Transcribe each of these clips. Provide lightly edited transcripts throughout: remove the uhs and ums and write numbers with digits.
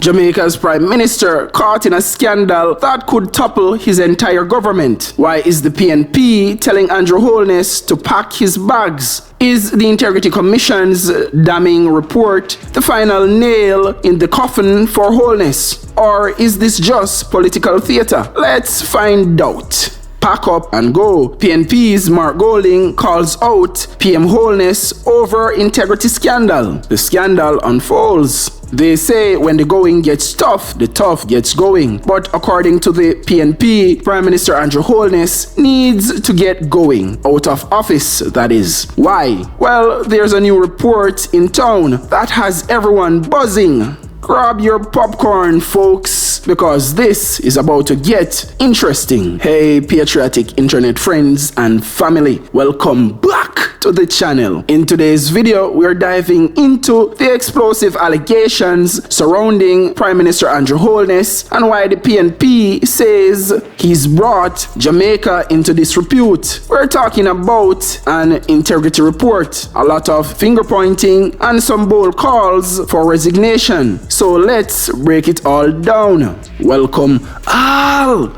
Jamaica's Prime Minister caught in a scandal that could topple his entire government. Why is the PNP telling Andrew Holness to pack his bags? Is the Integrity Commission's damning report the final nail in the coffin for Holness? Or is this just political theatre? Let's find out. Pack up and go. PNP's Mark Golding calls out PM Holness over integrity scandal. The scandal unfolds. They say when the going gets tough, the tough gets going. But according to the PNP, Prime Minister Andrew Holness needs to get going. Out of office, that is. Why? Well, there's a new report in town that has everyone buzzing. Grab your popcorn, folks, because this is about to get interesting. Hey, patriotic internet friends and family, welcome back to the channel. In today's video, we're diving into the explosive allegations surrounding Prime Minister Andrew Holness and why the PNP says he's brought Jamaica into disrepute. We're talking about an integrity report, a lot of finger pointing, and some bold calls for resignation. So let's break it all down. Welcome all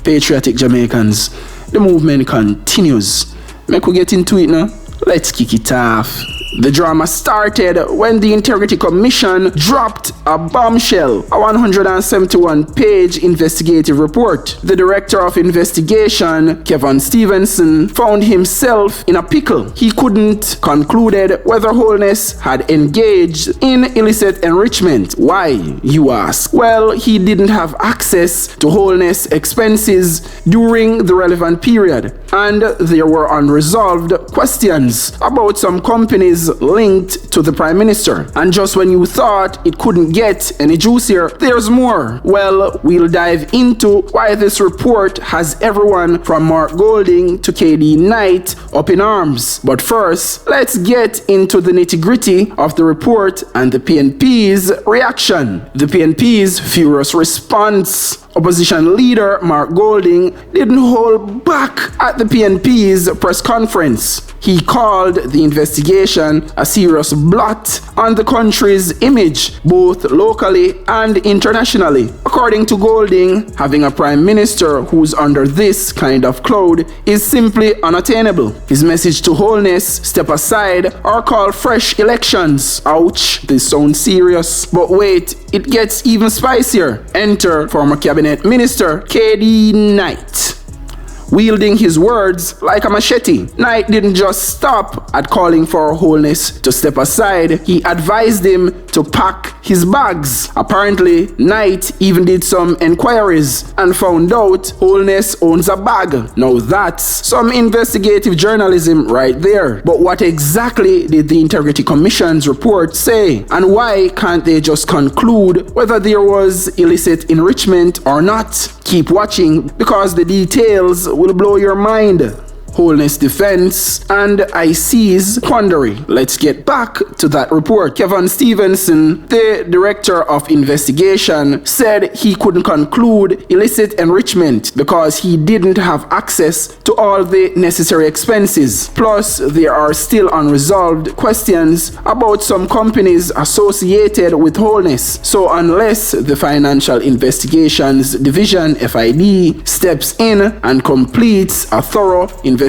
patriotic Jamaicans. The movement continues. Make we get into it now. Let's kick it off. The drama started when the Integrity Commission dropped a bombshell, a 171-page investigative report. The Director of Investigation, Kevin Stevenson, found himself in a pickle. He couldn't conclude whether Holness had engaged in illicit enrichment. Why, you ask? Well, he didn't have access to Holness expenses during the relevant period, and there were unresolved questions about some companies linked to the Prime Minister. And just when you thought it couldn't get any juicier, there's more. Well, we'll dive into why this report has everyone from Mark Golding to KDknight up in arms. But first, let's get into the nitty-gritty of the report and the PNP's reaction. The PNP's furious response. Opposition leader Mark Golding didn't hold back at the PNP's press conference. He called the investigation a serious blot on the country's image, both locally and internationally. According to Golding, having a prime minister who's under this kind of cloud is simply unattainable. His message to Holness: step aside or call fresh elections. Ouch, this sounds serious. But wait, it gets even spicier. Enter former Cabinet Minister KDknight. Wielding his words like a machete, Knight didn't just stop at calling for Holness to step aside. He advised him to pack his bags. Apparently, Knight even did some enquiries and found out Holness owns a bag. Now that's some investigative journalism right there. But what exactly did the Integrity Commission's report say? And why can't they just conclude whether there was illicit enrichment or not? Keep watching because the details will blow your mind. Holness defense and IC's quandary. Let's get back to that report. Kevin Stevenson, the Director of Investigation, said he couldn't conclude illicit enrichment because he didn't have access to all the necessary expenses. Plus, there are still unresolved questions about some companies associated with Holness. So unless the Financial Investigations Division, FID, steps in and completes a thorough investigation,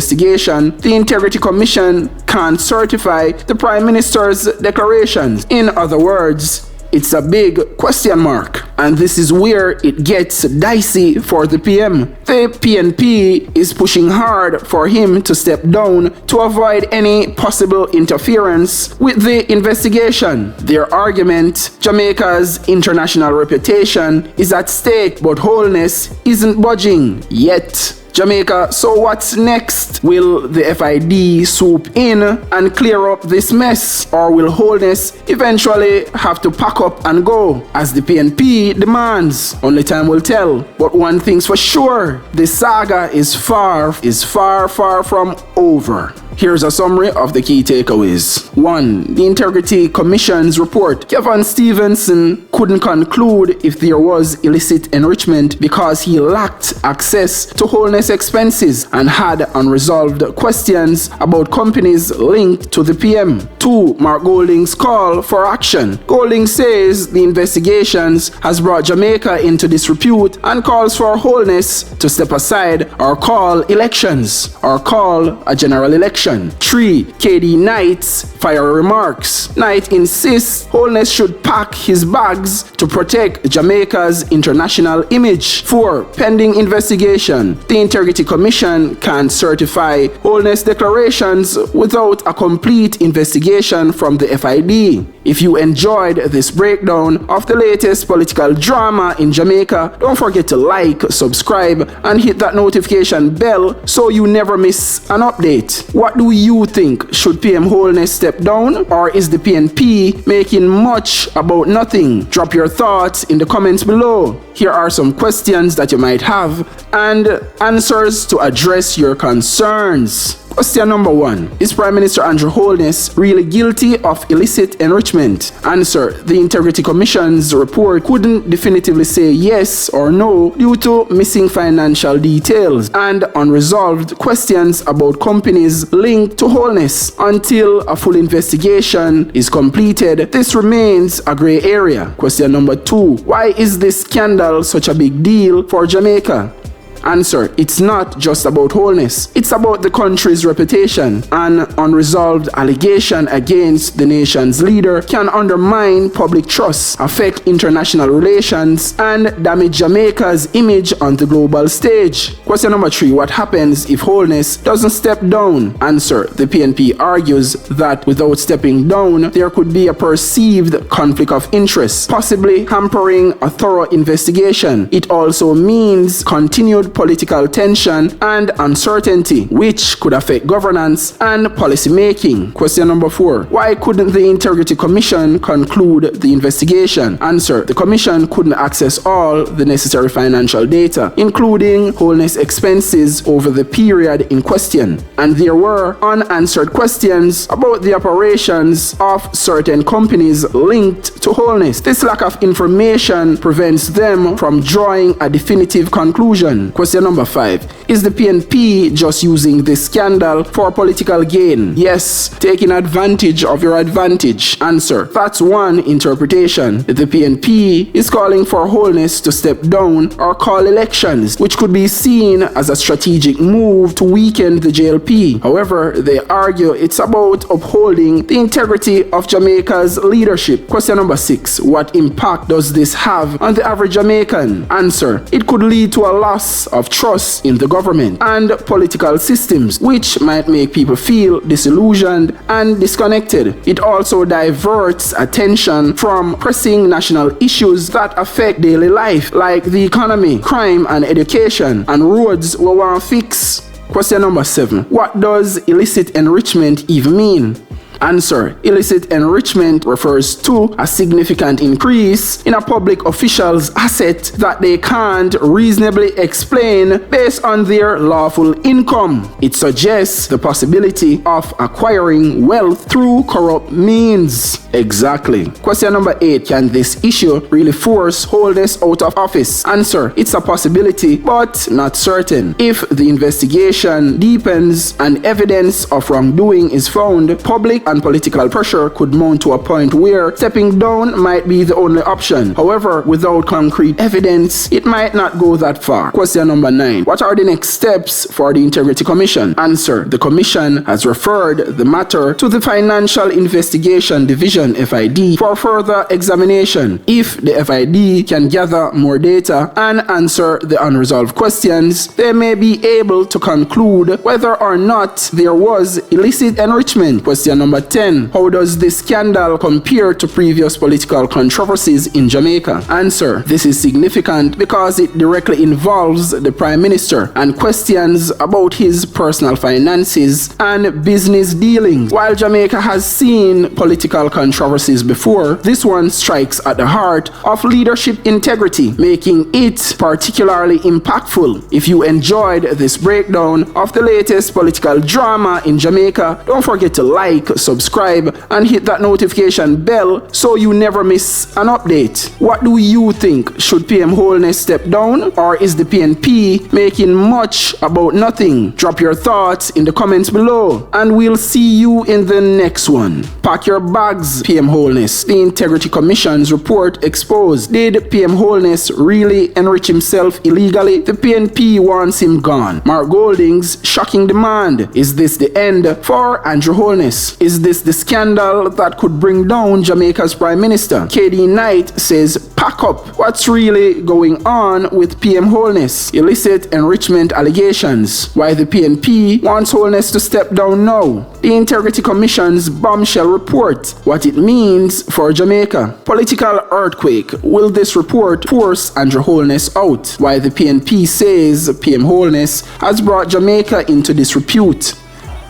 the Integrity Commission can't certify the Prime Minister's declarations. In other words, it's a big question mark. And this is where it gets dicey for the PM. The PNP is pushing hard for him to step down to avoid any possible interference with the investigation. Their argument: Jamaica's international reputation is at stake, but Holness isn't budging yet. Jamaica, so what's next? Will the FID swoop in and clear up this mess? Or will Holness eventually have to pack up and go, as the PNP demands? Only time will tell. But one thing's for sure, the saga is far from over. Here's a summary of the key takeaways. 1. The Integrity Commission's report. Kevin Stevenson couldn't conclude if there was illicit enrichment because he lacked access to Holness expenses and had unresolved questions about companies linked to the PM. 2. Mark Golding's call for action. Golding says the investigations has brought Jamaica into disrepute and calls for Holness to step aside or call elections or call a general election. 3. KDknight's fire remarks. Knight insists Holness should pack his bags to protect Jamaica's international image. 4. Pending investigation. The Integrity Commission can't certify Holness declarations without a complete investigation from the FID. If you enjoyed this breakdown of the latest political drama in Jamaica, don't forget to like, subscribe, and hit that notification bell so you never miss an update. What do you think? Should PM Holness step down, or is the PNP making much about nothing? Drop your thoughts in the comments below. Here are some questions that you might have and answers to address your concerns. Question number 1. Is Prime Minister Andrew Holness really guilty of illicit enrichment? Answer. The Integrity Commission's report couldn't definitively say yes or no due to missing financial details and unresolved questions about companies linked to Holness. Until a full investigation is completed, this remains a gray area. Question number 2. Why is this scandal such a big deal for Jamaica? Answer. It's not just about Holness. It's about the country's reputation. An unresolved allegation against the nation's leader can undermine public trust, affect international relations, and damage Jamaica's image on the global stage. Question number 3. What happens if Holness doesn't step down? Answer. The PNP argues that without stepping down, there could be a perceived conflict of interest, possibly hampering a thorough investigation. It also means continued political tension and uncertainty, which could affect governance and policy making. Question number 4. Why couldn't the Integrity Commission conclude the investigation? Answer. The Commission couldn't access all the necessary financial data, including Holness expenses over the period in question, and there were unanswered questions about the operations of certain companies linked to Holness. This lack of information prevents them from drawing a definitive conclusion. Question number 5. Is the PNP just using this scandal for political gain? Yes, taking advantage of your advantage. Answer. That's one interpretation. The PNP is calling for Holness to step down or call elections, which could be seen as a strategic move to weaken the JLP. However, they argue it's about upholding the integrity of Jamaica's leadership. Question number 6. What impact does this have on the average Jamaican? Answer. It could lead to a loss of trust in the government and political systems, which might make people feel disillusioned and disconnected. It also diverts attention from pressing national issues that affect daily life, like the economy, crime and education, and roads we want to fix. Question number 7. What does illicit enrichment even mean? Answer. Illicit enrichment refers to a significant increase in a public official's asset that they can't reasonably explain based on their lawful income. It suggests the possibility of acquiring wealth through corrupt means. Exactly. Question number 8. Can this issue really force Holness out of office? Answer. It's a possibility, but not certain. If the investigation deepens and evidence of wrongdoing is found, public and political pressure could mount to a point where stepping down might be the only option. However, without concrete evidence, it might not go that far. Question number 9. What are the next steps for the Integrity Commission? Answer. The Commission has referred the matter to the Financial Investigation Division (FID) for further examination. If the FID can gather more data and answer the unresolved questions, they may be able to conclude whether or not there was illicit enrichment. Question number 10. How does this scandal compare to previous political controversies in Jamaica? Answer. This is significant because it directly involves the Prime Minister and questions about his personal finances and business dealings. While Jamaica has seen political controversies before, this one strikes at the heart of leadership integrity, making it particularly impactful. If you enjoyed this breakdown of the latest political drama in Jamaica, don't forget to like, subscribe and hit that notification bell so you never miss an update. What do you think? Should PM Holness step down, or is the PNP making much about nothing? Drop your thoughts in the comments below and we'll see you in the next one. Pack your bags, PM Holness. The Integrity Commission's report exposed. Did PM Holness really enrich himself illegally? The PNP wants him gone. Mark Golding's shocking demand. Is this the end for Andrew Holness? Is this the scandal that could bring down Jamaica's Prime Minister? KDknight says pack up. What's really going on with PM Holness? Illicit enrichment allegations. Why the PNP wants Holness to step down now? The Integrity Commission's bombshell report. What it means for Jamaica. Political earthquake. Will this report force Andrew Holness out? Why the PNP says PM Holness has brought Jamaica into disrepute.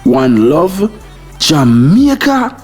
One love, Jamaica.